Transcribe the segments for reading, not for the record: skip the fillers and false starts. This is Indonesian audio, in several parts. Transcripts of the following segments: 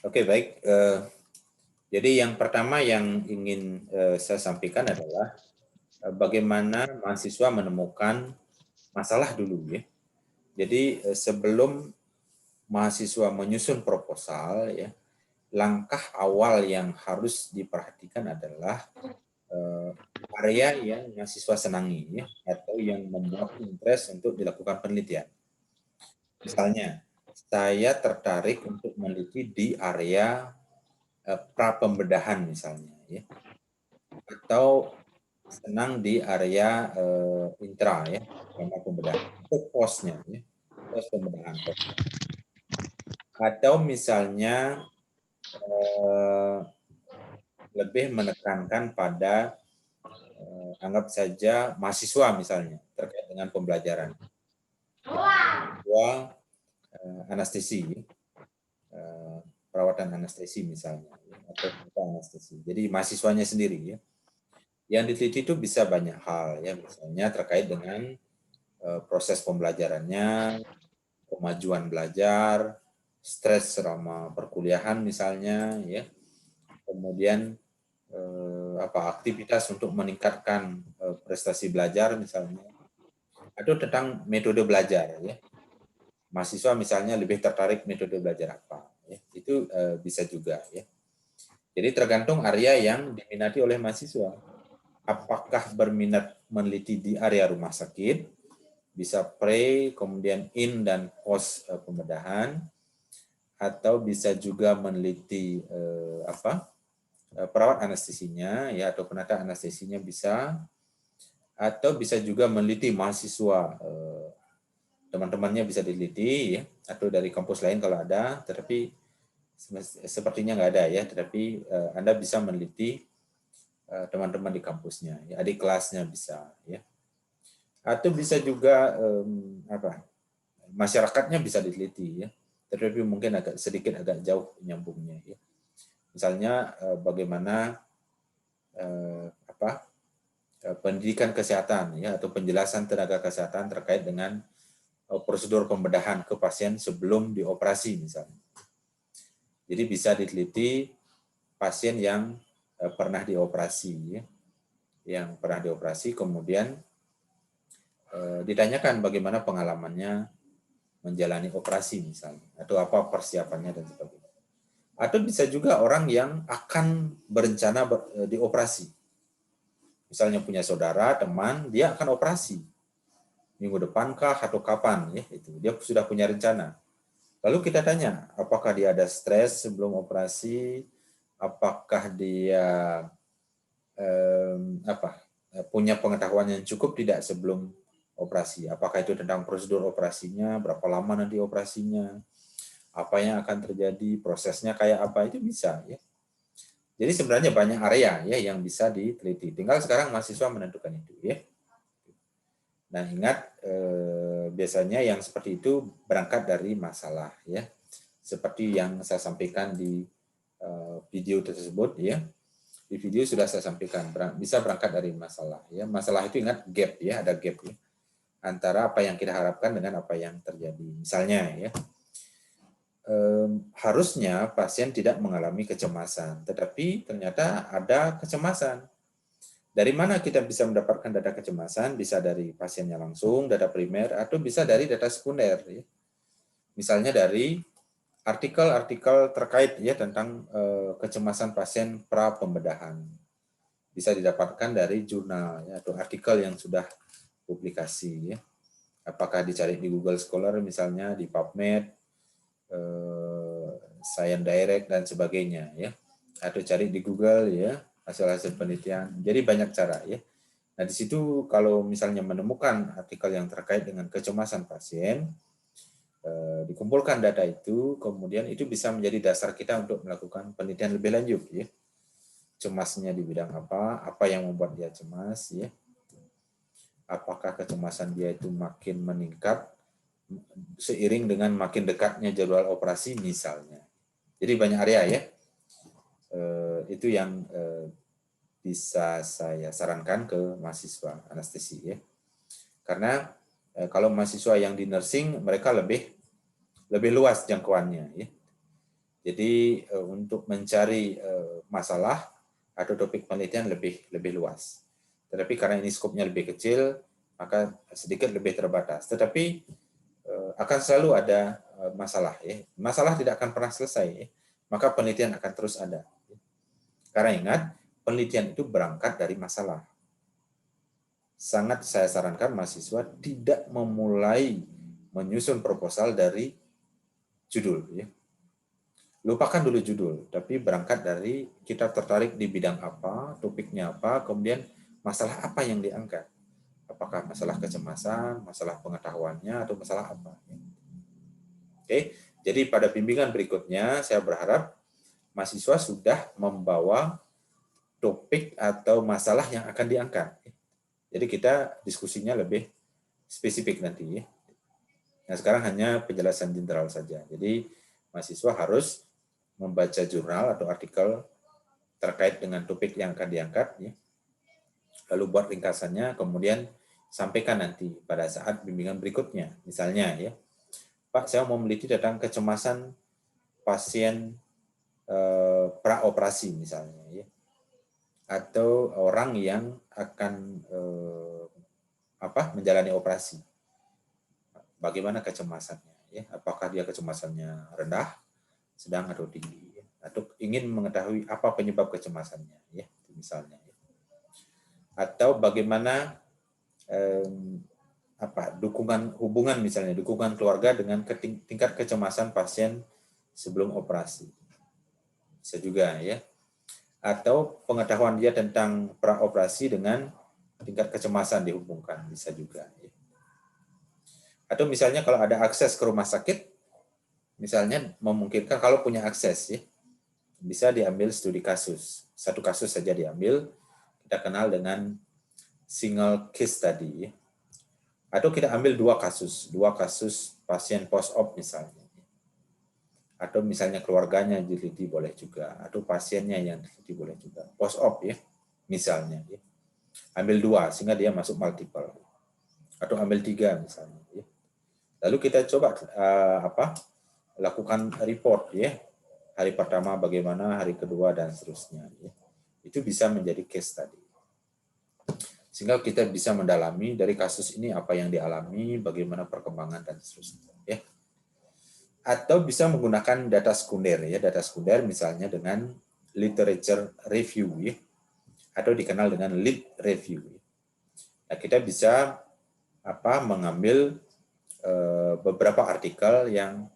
Oke, baik. Jadi yang pertama yang ingin saya sampaikan adalah bagaimana mahasiswa menemukan masalah dulu ya. Jadi sebelum mahasiswa menyusun proposal ya, langkah awal yang harus diperhatikan adalah eh, area yang mahasiswa senangi ya, atau yang membuat interest untuk dilakukan penelitian. Misalnya, saya tertarik untuk meneliti di area pra pembedahan misalnya ya, atau senang di area intra ya, karena pembedahan itu posnya ya, pos pembedahan pos. Atau misalnya eh, lebih menekankan pada anggap saja mahasiswa misalnya terkait dengan pembelajaran mahasiswa anestesi perawatan anestesi misalnya ya, atau anestesi. Jadi mahasiswanya sendiri ya. Yang diteliti itu bisa banyak hal ya, misalnya terkait dengan proses pembelajarannya, kemajuan belajar, stres selama perkuliahan misalnya ya. Kemudian aktivitas untuk meningkatkan prestasi belajar misalnya, atau tentang metode belajar ya. Mahasiswa misalnya lebih tertarik metode belajar apa ya. Itu bisa juga ya. Jadi tergantung area yang diminati oleh mahasiswa. Apakah berminat meneliti di area rumah sakit, bisa pre, kemudian in dan post pembedahan, atau bisa juga meneliti perawat anestesinya ya, atau penata anestesinya bisa, atau bisa juga meneliti mahasiswa teman-temannya bisa diteliti ya, atau dari kampus lain kalau ada, tetapi sepertinya nggak ada ya, tetapi Anda bisa meneliti teman-teman di kampusnya, ya, adik kelasnya bisa ya, atau bisa juga masyarakatnya bisa diteliti ya, tetapi mungkin agak jauh nyambungnya ya. Misalnya bagaimana pendidikan kesehatan ya, atau penjelasan tenaga kesehatan terkait dengan prosedur pembedahan ke pasien sebelum dioperasi misalnya. Jadi bisa diteliti pasien yang pernah dioperasi ya, yang pernah dioperasi kemudian ditanyakan bagaimana pengalamannya menjalani operasi misalnya, atau apa persiapannya dan sebagainya. Atau bisa juga orang yang akan berencana dioperasi. Misalnya punya saudara, teman, dia akan operasi. Minggu depan kah atau kapan ya itu. Dia sudah punya rencana. Lalu kita tanya, apakah dia ada stres sebelum operasi? Apakah dia punya pengetahuan yang cukup tidak sebelum operasi? Apakah itu tentang prosedur operasinya, berapa lama nanti operasinya, apa yang akan terjadi, prosesnya kayak apa, itu bisa ya. Jadi sebenarnya banyak area ya yang bisa diteliti. Tinggal sekarang mahasiswa menentukan itu ya. Nah ingat biasanya yang seperti itu berangkat dari masalah ya. Seperti yang saya sampaikan di video tersebut ya. Di video sudah saya sampaikan bisa berangkat dari masalah ya. Masalah itu ingat gap ya, ada gap ya antara apa yang kita harapkan dengan apa yang terjadi. Misalnya ya, harusnya pasien tidak mengalami kecemasan, tetapi ternyata ada kecemasan. Dari mana kita bisa mendapatkan data kecemasan? Bisa dari pasiennya langsung, data primer, atau bisa dari data sekunder. Ya. Misalnya dari artikel-artikel terkait ya tentang kecemasan pasien pra pembedahan. Bisa didapatkan dari jurnal ya, atau artikel yang sudah publikasi. Ya. Apakah dicari di Google Scholar misalnya, di PubMed, Science Direct dan sebagainya ya, atau cari di Google ya hasil-hasil penelitian. Jadi banyak cara ya. Nah di situ kalau misalnya menemukan artikel yang terkait dengan kecemasan pasien, dikumpulkan data itu, kemudian itu bisa menjadi dasar kita untuk melakukan penelitian lebih lanjut ya. Cemasnya di bidang apa yang membuat dia cemas ya. Apakah kecemasan dia itu makin meningkat seiring dengan makin dekatnya jadwal operasi misalnya. Jadi banyak area ya. Itu yang bisa saya sarankan ke mahasiswa anestesi ya. Karena kalau mahasiswa yang di nursing mereka lebih luas jangkauannya ya. Jadi untuk mencari masalah atau topik penelitian lebih luas. Tetapi karena ini skopnya lebih kecil, maka sedikit lebih terbatas. Tetapi akan selalu ada masalah. Ya. Masalah tidak akan pernah selesai. Ya. Maka penelitian akan terus ada. Karena ingat, penelitian itu berangkat dari masalah. Sangat saya sarankan mahasiswa tidak memulai menyusun proposal dari judul. Ya. Lupakan dulu judul, tapi berangkat dari kita tertarik di bidang apa, topiknya apa, kemudian masalah apa yang diangkat. Apakah masalah kecemasan, masalah pengetahuannya, atau masalah apa. Oke, jadi pada bimbingan berikutnya saya berharap mahasiswa sudah membawa topik atau masalah yang akan diangkat. Jadi kita diskusinya lebih spesifik nanti. Nah sekarang hanya penjelasan general saja. Jadi mahasiswa harus membaca jurnal atau artikel terkait dengan topik yang akan diangkat, ya. Lalu buat ringkasannya, kemudian sampaikan nanti pada saat bimbingan berikutnya. Misalnya, ya, Pak, saya mau meneliti tentang kecemasan pasien praoperasi misalnya, ya, atau orang yang akan menjalani operasi. Bagaimana kecemasannya? Ya, apakah dia kecemasannya rendah, sedang atau tinggi, ya? Atau ingin mengetahui apa penyebab kecemasannya, ya, misalnya. Ya. Atau bagaimana dukungan hubungan misalnya dukungan keluarga dengan tingkat kecemasan pasien sebelum operasi. Bisa juga, ya. Atau pengetahuan dia tentang praoperasi dengan tingkat kecemasan dihubungkan, bisa juga. Ya. Atau misalnya kalau ada akses ke rumah sakit, misalnya memungkinkan kalau punya akses, ya, bisa diambil studi kasus. Satu kasus saja diambil, kita kenal dengan single case study. Ya. Atau kita ambil dua kasus pasien post-op misalnya. Atau misalnya keluarganya diteliti boleh juga, atau pasiennya yang diteliti boleh juga. Post-op, ya, misalnya. Ya. Ambil dua, sehingga dia masuk multiple. Atau ambil tiga misalnya. Ya. Lalu kita coba lakukan report, ya. Hari pertama bagaimana, hari kedua, dan seterusnya. Ya. Itu bisa menjadi case study. Sehingga kita bisa mendalami dari kasus ini apa yang dialami, bagaimana perkembangan, dan seterusnya. Ya. Atau bisa menggunakan data sekunder, ya, data sekunder misalnya dengan literature review, ya, atau dikenal dengan lit review. Nah, kita bisa mengambil beberapa artikel yang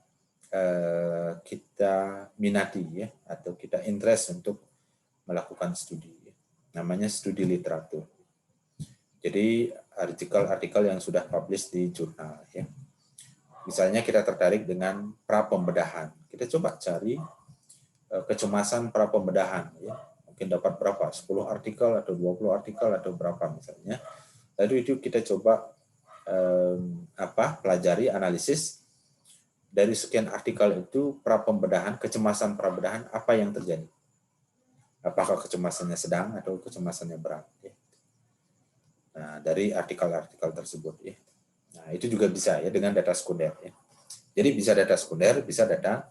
kita minati, ya, atau kita interest untuk melakukan studi, ya. Namanya studi literatur. Jadi artikel-artikel yang sudah publish di jurnal, ya. Misalnya kita tertarik dengan pra-pembedahan. Kita coba cari kecemasan pra-pembedahan. Ya. Mungkin dapat berapa? 10 artikel atau 20 artikel atau berapa misalnya. Lalu itu kita coba pelajari, analisis dari sekian artikel itu pra-pembedahan, kecemasan pra-pembedahan apa yang terjadi. Apakah kecemasannya sedang atau kecemasannya berat. Ya. Nah, dari artikel-artikel tersebut. Ya. Nah, itu juga bisa, ya, dengan data sekunder. Ya. Jadi bisa data sekunder, bisa data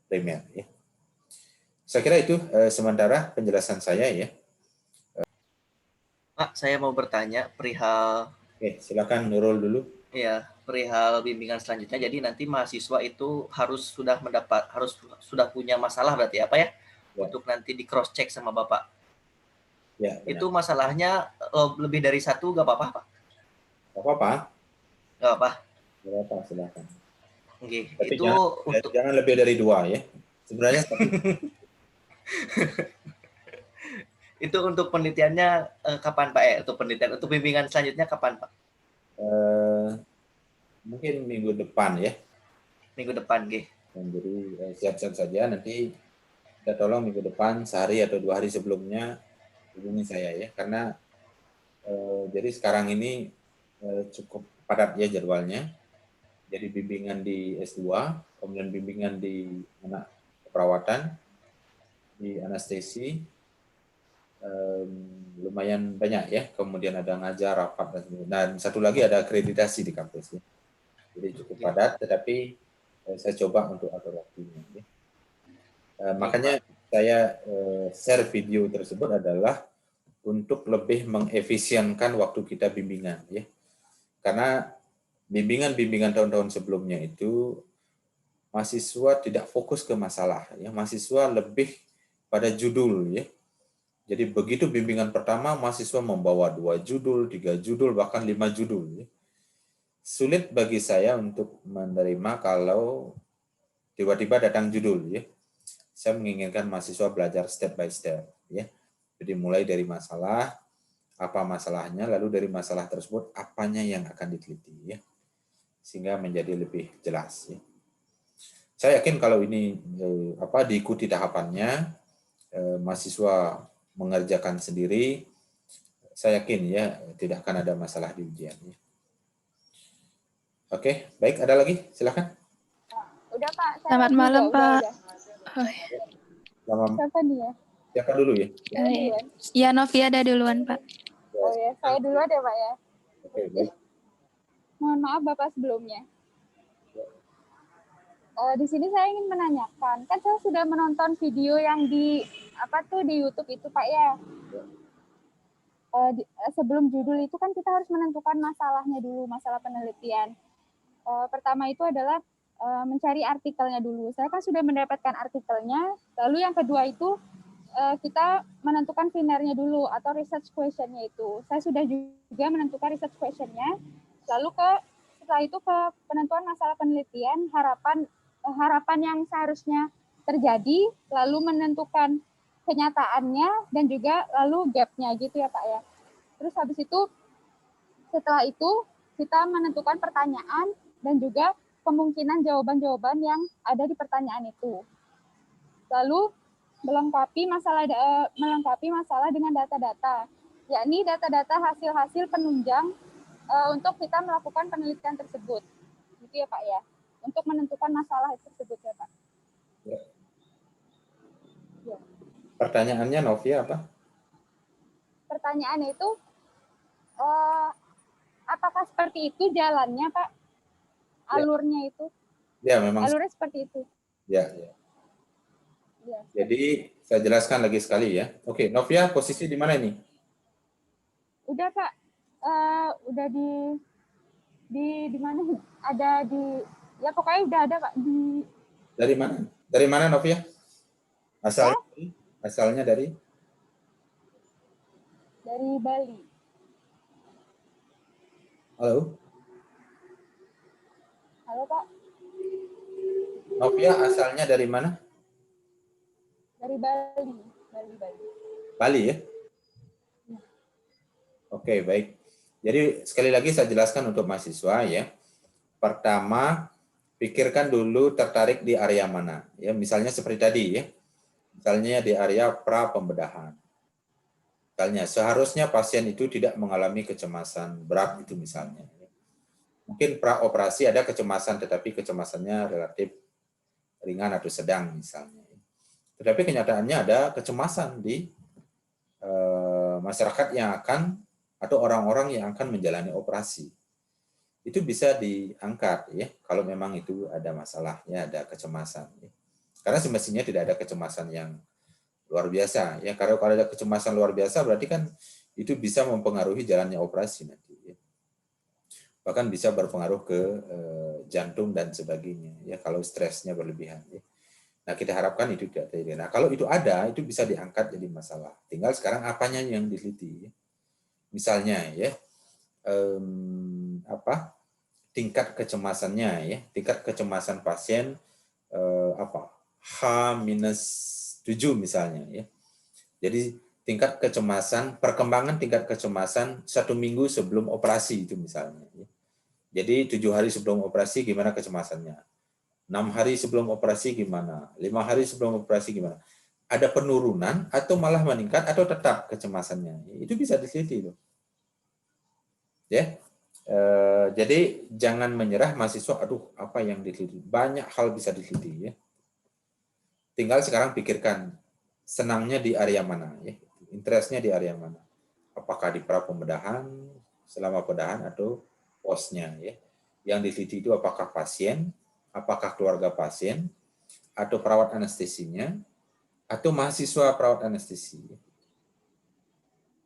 primer. Ya. Saya kira itu sementara penjelasan saya, ya. Pak, saya mau bertanya perihal. Oke, silakan Nurul dulu. Ya, perihal bimbingan selanjutnya. Jadi nanti mahasiswa itu harus sudah punya masalah berarti apa ya? Ya, Untuk nanti di cross check sama Bapak. ya benar. Itu masalahnya lebih dari satu nggak apa-apa, Pak? Gak apa-apa. Nggak apa. Gak apa-apa, silakan. Oke, Tapi itu untuk jangan lebih dari dua, ya. Sebenarnya itu untuk penelitiannya kapan Pak? Untuk penelitian, untuk bimbingan selanjutnya kapan Pak? mungkin minggu depan, ya. Minggu depan, G. Jadi siap-siap saja, nanti kita tolong minggu depan sehari atau 2 hari sebelumnya hubungi saya, ya, karena jadi sekarang ini cukup padat, ya, jadwalnya. Jadi bimbingan di S2, kemudian bimbingan di anak keperawatan, di anestesi, lumayan banyak, ya. Kemudian ada ngajar, rapat, dan satu lagi ada akreditasi di kampus, ya. Jadi cukup padat, tetapi saya coba untuk atur waktunya, ya. Makanya saya share video tersebut adalah untuk lebih mengefisienkan waktu kita bimbingan, ya. Karena bimbingan-bimbingan tahun-tahun sebelumnya itu mahasiswa tidak fokus ke masalah, ya. Mahasiswa lebih pada judul, ya. Jadi begitu bimbingan pertama, mahasiswa membawa 2 judul, 3 judul, bahkan 5 judul, ya. Sulit bagi saya untuk menerima kalau tiba-tiba datang judul, ya. Saya menginginkan mahasiswa belajar step by step, ya. Jadi mulai dari masalah, apa masalahnya, lalu dari masalah tersebut apanya yang akan diteliti, ya, sehingga menjadi lebih jelas, ya. Saya yakin kalau ini diikuti tahapannya, mahasiswa mengerjakan sendiri, saya yakin ya tidak akan ada masalah di ujian, ya. Oke, baik, ada lagi, silakan. Udah Pak. Selamat malam Pak. Selamat. Siapa nih ya? Siapa dulu ya? Ya, Novia ada duluan Pak. Oh ya, saya dulu ada Pak ya. Oke, baik. Mohon maaf Bapak sebelumnya. Di sini saya ingin menanyakan, kan saya sudah menonton video yang di YouTube itu Pak ya. Sebelum judul itu kan kita harus menentukan masalahnya dulu, masalah penelitian. Pertama itu adalah mencari artikelnya dulu. Saya kan sudah mendapatkan artikelnya. Lalu yang kedua itu kita menentukan vinernya dulu atau research question-nya itu. Saya sudah juga menentukan research question-nya. Lalu setelah itu ke penentuan masalah penelitian, harapan yang seharusnya terjadi, lalu menentukan kenyataannya dan juga lalu gap-nya gitu ya Pak ya. Terus habis itu setelah itu kita menentukan pertanyaan dan juga kemungkinan jawaban-jawaban yang ada di pertanyaan itu. Lalu melengkapi masalah dengan data-data, yakni data-data hasil-hasil penunjang untuk kita melakukan penelitian tersebut. Gitu ya Pak ya. Untuk menentukan masalah tersebut ya Pak. Ya. Ya. Pertanyaannya Novia apa? Pertanyaannya itu apakah seperti itu jalannya Pak? Alurnya itu? Ya, memang. Alurnya seperti itu. Ya. Jadi saya jelaskan lagi sekali ya. Oke, Novia posisi di mana ini? Udah Pak, udah di mana? Ada di, ya pokoknya udah ada Pak di. Dari mana? Dari mana Novia? Asalnya dari? Dari Bali. Halo? Halo Pak. Novia asalnya dari mana? Dari Bali. Bali ya? Oke, baik. Jadi sekali lagi saya jelaskan untuk mahasiswa ya. Pertama, pikirkan dulu tertarik di area mana. Ya, misalnya seperti tadi ya. Misalnya di area pra pembedahan. Misalnya seharusnya pasien itu tidak mengalami kecemasan berat itu misalnya. Mungkin pra operasi ada kecemasan tetapi kecemasannya relatif ringan atau sedang misalnya. Tetapi kenyataannya ada kecemasan di masyarakat yang akan atau orang-orang yang akan menjalani operasi. Itu bisa diangkat ya kalau memang itu ada masalahnya, ada kecemasan. Ya. Karena semestinya tidak ada kecemasan yang luar biasa ya. Kalau ada kecemasan luar biasa berarti kan itu bisa mempengaruhi jalannya operasi nanti. Ya. Bahkan bisa berpengaruh ke jantung dan sebagainya ya kalau stresnya berlebihan. Ya. Nah, kita harapkan itu tidak terjadi. Nah, kalau itu ada, itu bisa diangkat jadi masalah. Tinggal sekarang apanya yang diteliti. Misalnya ya, tingkat kecemasannya ya, tingkat kecemasan pasien H-7 misalnya ya. Jadi tingkat kecemasan, perkembangan tingkat kecemasan 1 minggu sebelum operasi itu misalnya. Ya. Jadi 7 hari sebelum operasi gimana kecemasannya? 6 hari sebelum operasi gimana? 5 hari sebelum operasi gimana? Ada penurunan atau malah meningkat atau tetap kecemasannya? Itu bisa diteliti loh. Ya, jadi jangan menyerah mahasiswa. Aduh, apa yang diteliti? Banyak hal bisa diteliti. Ya. Tinggal sekarang pikirkan senangnya di area mana? Ya. Interestnya di area mana? Apakah di pra pembedahan, selama pembedahan atau posnya? Ya. Yang diteliti itu apakah pasien? Apakah keluarga pasien atau perawat anestesinya atau mahasiswa perawat anestesi.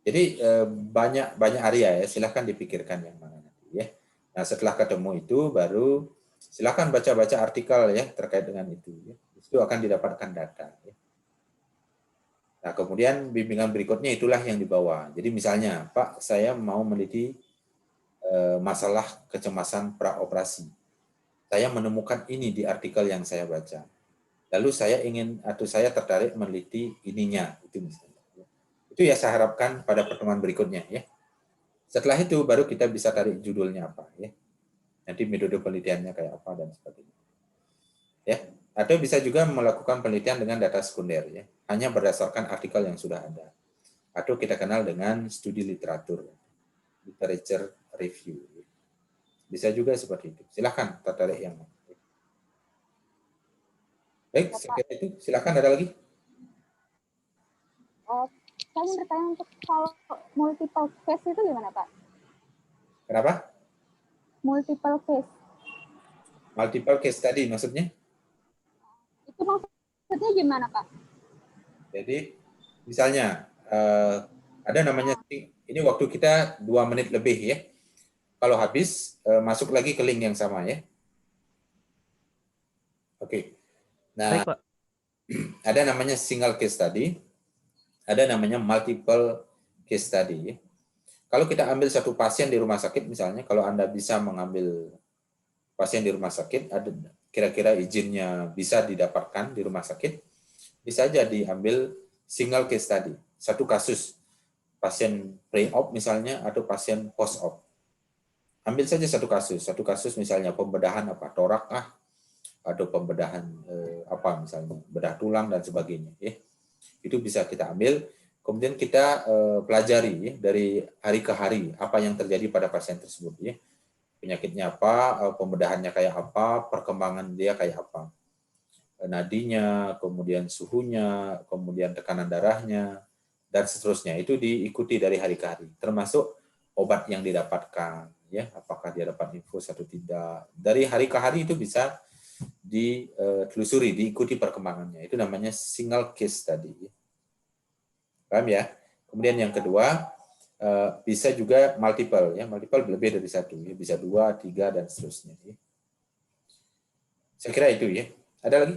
Jadi banyak area ya, silahkan dipikirkan yang mana nanti ya. Nah setelah ketemu itu baru silahkan baca-baca artikel ya terkait dengan itu. Ya. Itu akan didapatkan data. Ya. Nah kemudian bimbingan berikutnya itulah yang dibawa. Jadi misalnya Pak saya mau meneliti masalah kecemasan praoperasi. Saya menemukan ini di artikel yang saya baca. Lalu saya ingin atau saya tertarik meneliti ininya itu misalnya. Itu ya saya harapkan pada pertemuan berikutnya ya. Setelah itu baru kita bisa tarik judulnya apa ya. Nanti metode penelitiannya kayak apa dan sebagainya. Ya, atau bisa juga melakukan penelitian dengan data sekunder ya, hanya berdasarkan artikel yang sudah ada. Atau kita kenal dengan studi literatur, literature review. Bisa juga seperti itu. Silakan tertarik yang mana. Baik, saya kira itu. Silakan ada lagi. Saya ingin bertanya untuk kalau multiple case itu gimana, Pak? Kenapa? Multiple case. Multiple case tadi maksudnya? Itu maksudnya gimana, Pak? Jadi, misalnya, ada namanya, ini waktu kita 2 menit lebih ya. Kalau habis, masuk lagi ke link yang sama ya. Oke. Nah, Baik, Pak. ada namanya single case study, ada namanya multiple case study. Ya. Kalau kita ambil satu pasien di rumah sakit misalnya, kalau Anda bisa mengambil pasien di rumah sakit, ada kira-kira izinnya bisa didapatkan di rumah sakit, bisa aja diambil single case study, satu kasus pasien pre-op misalnya atau pasien post-op. Ambil saja satu kasus misalnya pembedahan apa, torak atau pembedahan apa misalnya, bedah tulang dan sebagainya. Ya. Itu bisa kita ambil, kemudian kita pelajari ya, dari hari ke hari apa yang terjadi pada pasien tersebut. Ya. Penyakitnya apa, pembedahannya kayak apa, perkembangan dia kayak apa. Nadinya, kemudian suhunya, kemudian tekanan darahnya, dan seterusnya. Itu diikuti dari hari ke hari. Termasuk obat yang didapatkan. Ya, apakah dia dapat infus atau tidak. Dari hari ke hari itu bisa ditelusuri, diikuti perkembangannya. Itu namanya single case study. Paham ya? Kemudian yang kedua, bisa juga multiple. Ya, multiple lebih dari satu. Ya. Bisa 2, 3, dan seterusnya. Ya. Saya kira itu ya. Ada lagi?